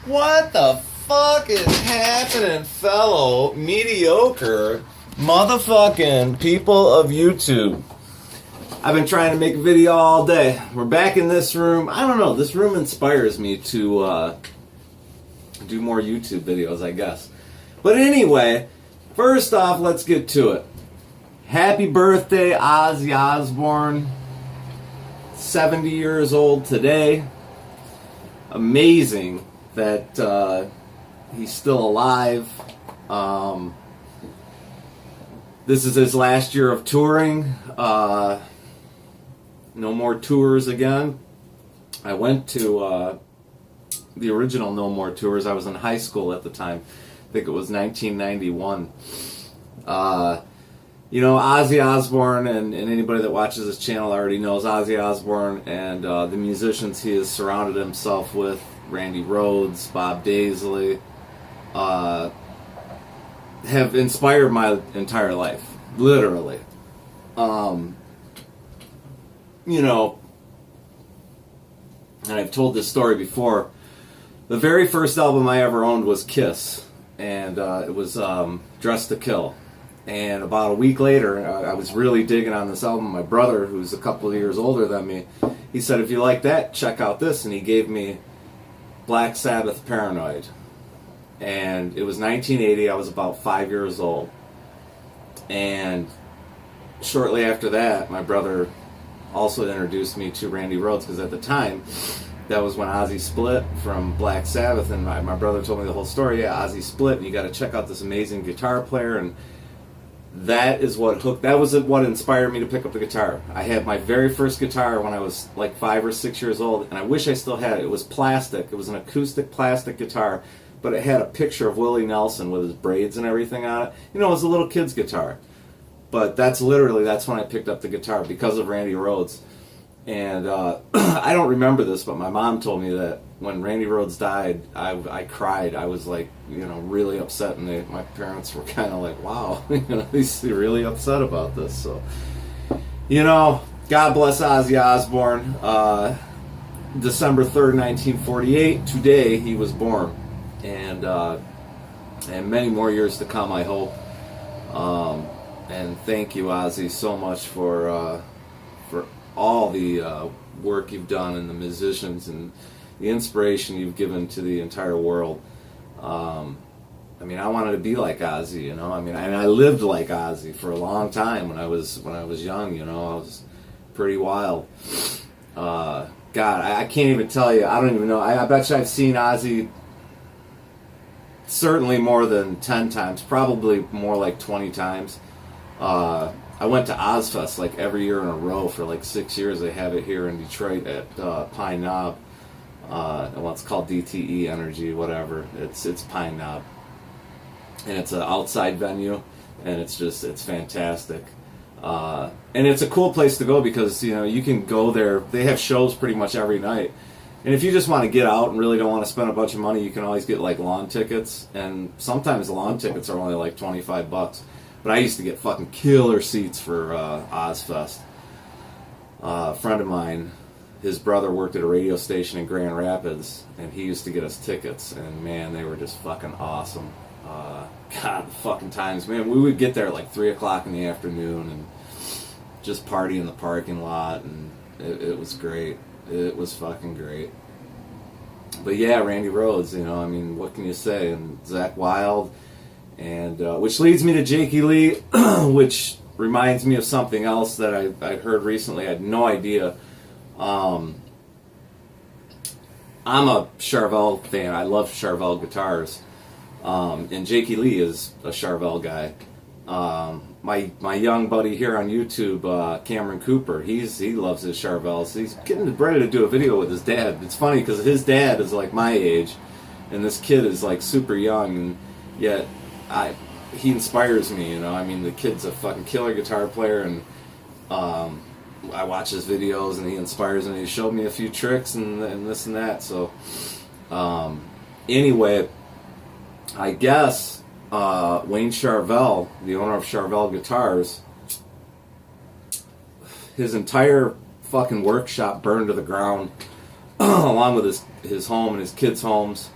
What the fuck is happening, fellow mediocre motherfucking people of YouTube? I've been trying to make a video all day. We're back in this room. I don't know, this room inspires me to do more YouTube videos, I guess. But anyway, first off, let's get to it. Happy birthday, Ozzy Osbourne. 70 years old today. Amazing that he's still alive. This is his last year of touring. No more tours again. I went to the original No More Tours. I was in high school at the time. I think it was 1991. You know, Ozzy Osbourne, and anybody that watches this channel already knows Ozzy Osbourne and the musicians he has surrounded himself with, Randy Rhoads, Bob Daisley, have inspired my entire life, literally. You know, and I've told this story before, the very first album I ever owned was Kiss, and it was Dressed to Kill. And about a week later, I was really digging on this album. My brother, who's a couple of years older than me, he said, if you like that, check out this. And he gave me Black Sabbath Paranoid. And it was 1980. I was about 5 years old. And shortly after that, my brother also introduced me to Randy Rhoads, because at the time, that was when Ozzy split from Black Sabbath. And my brother told me the whole story. Yeah, Ozzy split, and you got to check out this amazing guitar player. And that is what hooked. That was what inspired me to pick up the guitar. I had my very first guitar when I was like 5 or 6 years old, and I wish I still had it. It was plastic. It was an acoustic plastic guitar, but it had a picture of Willie Nelson with his braids and everything on it. You know, it was a little kid's guitar. But that's when I picked up the guitar, because of Randy Rhoads. And I don't remember this, but my mom told me that when Randy Rhoads died, I cried. I was like, you know, really upset, and my parents were kind of like, wow, you know, he's really upset about this. So, you know, God bless Ozzy Osbourne. December 3rd, 1948, today he was born. And many more years to come, I hope. And thank you, Ozzy, so much for all the work you've done, and the musicians, and the inspiration you've given to the entire world. I mean, I wanted to be like Ozzy, you know. I mean, I lived like Ozzy for a long time when I was young, you know. I was pretty wild. God, I can't even tell you. I don't even know. I bet you I've seen Ozzy certainly more than 10 times, probably more like 20 times. I went to Ozzfest like every year in a row for like 6 years. They have it here in Detroit at Pine Knob. Well, it's called DTE Energy, whatever. It's Pine Knob, and it's an outside venue, and it's fantastic. And it's a cool place to go, because you know you can go there. They have shows pretty much every night, and if you just want to get out and really don't want to spend a bunch of money, you can always get like lawn tickets, and sometimes the lawn tickets are only like $25. But I used to get fucking killer seats for Ozzfest. A friend of mine, his brother worked at a radio station in Grand Rapids, and he used to get us tickets, and man, they were just fucking awesome. God, the fucking times, man. We would get there at like 3 o'clock in the afternoon and just party in the parking lot, and it was great. It was fucking great. But yeah, Randy Rhoads, you know, I mean, what can you say? And Zakk Wylde. And which leads me to Jakey Lee, which reminds me of something else that I heard recently. I had no idea. I'm a Charvel fan. I love Charvel Guitars. And Jakey Lee is a Charvel guy. My young buddy here on YouTube, Cameron Cooper, he loves his Charvels. He's getting ready to do a video with his dad. It's funny because his dad is like my age, and this kid is like super young, and yet he inspires me, you know. I mean, the kid's a fucking killer guitar player, and I watch his videos, and he inspires me. He showed me a few tricks and this and that. So anyway, I guess Wayne Charvel, the owner of Charvel Guitars, his entire fucking workshop burned to the ground along with his home and his kids' homes.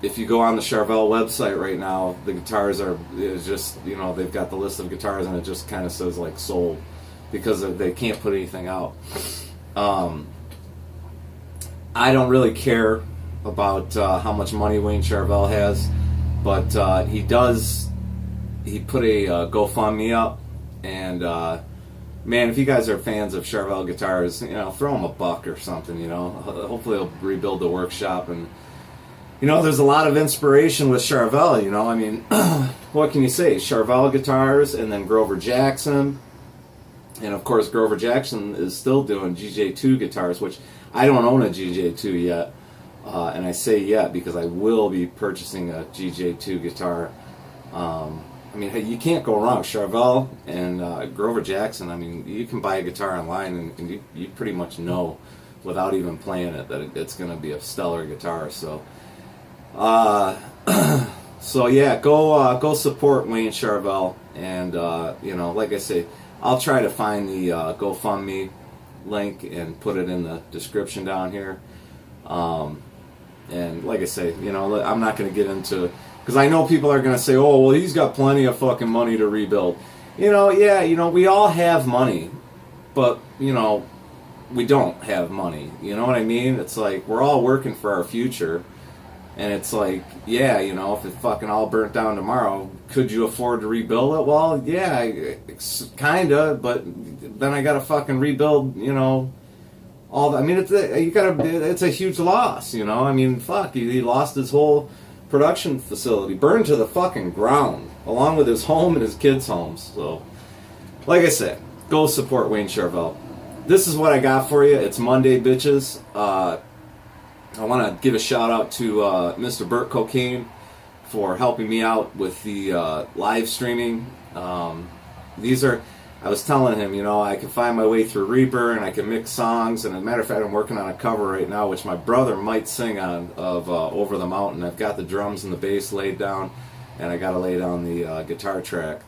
If you go on the Charvel website right now, the guitars it's just, you know, they've got the list of guitars and it just kind of says like sold, because they can't put anything out. I don't really care about how much money Wayne Charvel has, but he put a GoFundMe up, and man, if you guys are fans of Charvel Guitars, you know, throw him $1 or something, you know. Hopefully he'll rebuild the workshop. And you know, there's a lot of inspiration with Charvel, you know. I mean, what can you say? Charvel Guitars, and then Grover Jackson, and of course Grover Jackson is still doing GJ2 guitars, which I don't own a GJ2 yet, and I say yet because I will be purchasing a GJ2 guitar. I mean, hey, you can't go wrong. Charvel and Grover Jackson, I mean, you can buy a guitar online and you pretty much know without even playing it that it's going to be a stellar guitar. So, so yeah, go support Wayne Charvel. And, you know, like I say, I'll try to find the GoFundMe link and put it in the description down here. And like I say, you know, I'm not going to get into, because I know people are going to say, oh, well, he's got plenty of fucking money to rebuild. You know, yeah, you know, we all have money, but, you know, we don't have money. You know what I mean? It's like, we're all working for our future. And it's like, yeah, you know, if it fucking all burnt down tomorrow, could you afford to rebuild it? Well, yeah, kinda, but then I gotta fucking rebuild, you know, all the, I mean, it's a huge loss, you know? I mean, fuck, he lost his whole production facility, burned to the fucking ground, along with his home and his kids' homes. So, like I said, go support Wayne Charvel. This is what I got for you. It's Monday, bitches. I want to give a shout out to Mr. Burt Cocaine for helping me out with the live streaming. I was telling him, you know, I can find my way through Reaper and I can mix songs. And as a matter of fact, I'm working on a cover right now, which my brother might sing on, of Over the Mountain. I've got the drums and the bass laid down, and I got to lay down the guitar track.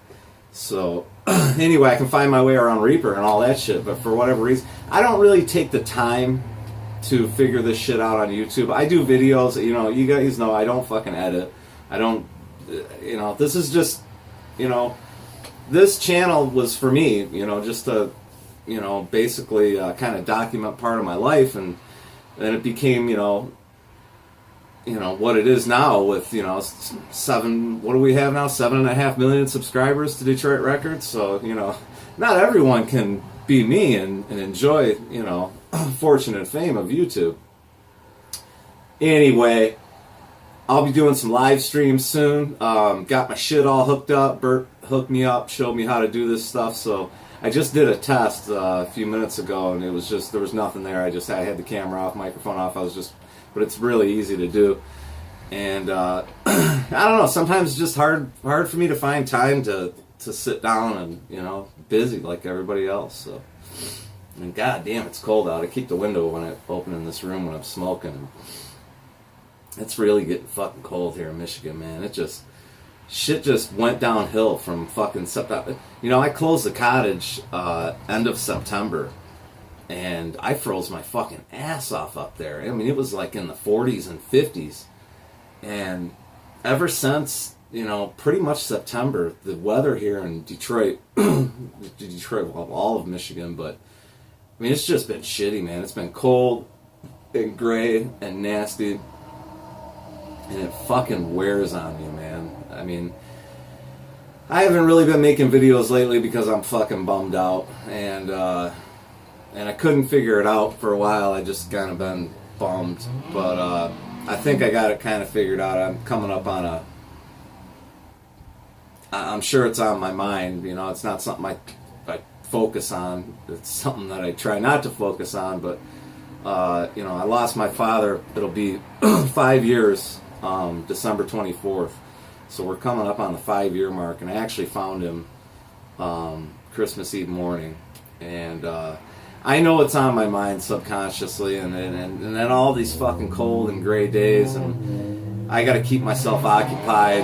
So anyway, I can find my way around Reaper and all that shit. But for whatever reason, I don't really take the time to figure this shit out on YouTube. I do videos, you know, you guys know I don't fucking edit. I don't, you know, this is just, you know, this channel was for me, you know, just to, you know, basically kind of document part of my life, and then it became, you know, what it is now with, you know, what do we have now? 7.5 million subscribers to Detroit Records. So, you know, not everyone can be me and enjoy, you know, fortunate fame of YouTube. Anyway, I'll be doing some live streams soon. Got my shit all hooked up. Bert hooked me up, showed me how to do this stuff. So I just did a test a few minutes ago, and it was just, there was nothing there. I had the camera off, microphone off. But it's really easy to do. And I don't know, sometimes it's just hard for me to find time to sit down and, you know, busy like everybody else. So, I mean, goddamn, it's cold out. I keep the window when I open in this room when I'm smoking. It's really getting fucking cold here in Michigan, man. Shit just went downhill from fucking September. You know, I closed the cottage end of September, and I froze my fucking ass off up there. I mean, it was like in the 40s and 50s. And ever since, you know, pretty much September, the weather here in Detroit, well, all of Michigan, but I mean, it's just been shitty, man. It's been cold and gray and nasty, and it fucking wears on you, man. I mean, I haven't really been making videos lately because I'm fucking bummed out, and I couldn't figure it out for a while. I just kind of been bummed, but I think I got it kind of figured out. I'm coming up on I'm sure it's on my mind, you know. It's not something I focus on. It's something that I try not to focus on, but you know, I lost my father. It'll be 5 years, December 24th. So we're coming up on the 5-year mark, and I actually found him Christmas Eve morning, and I know it's on my mind subconsciously, and then all these fucking cold and gray days, and I got to keep myself occupied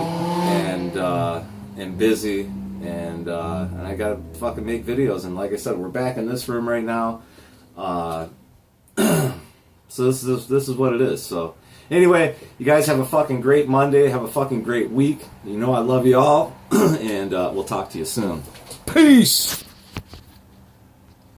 and busy, and I got to fucking make videos. And like I said, we're back in this room right now. So this is what it is. So anyway, you guys have a fucking great Monday. Have a fucking great week. You know I love you all, and we'll talk to you soon. Peace.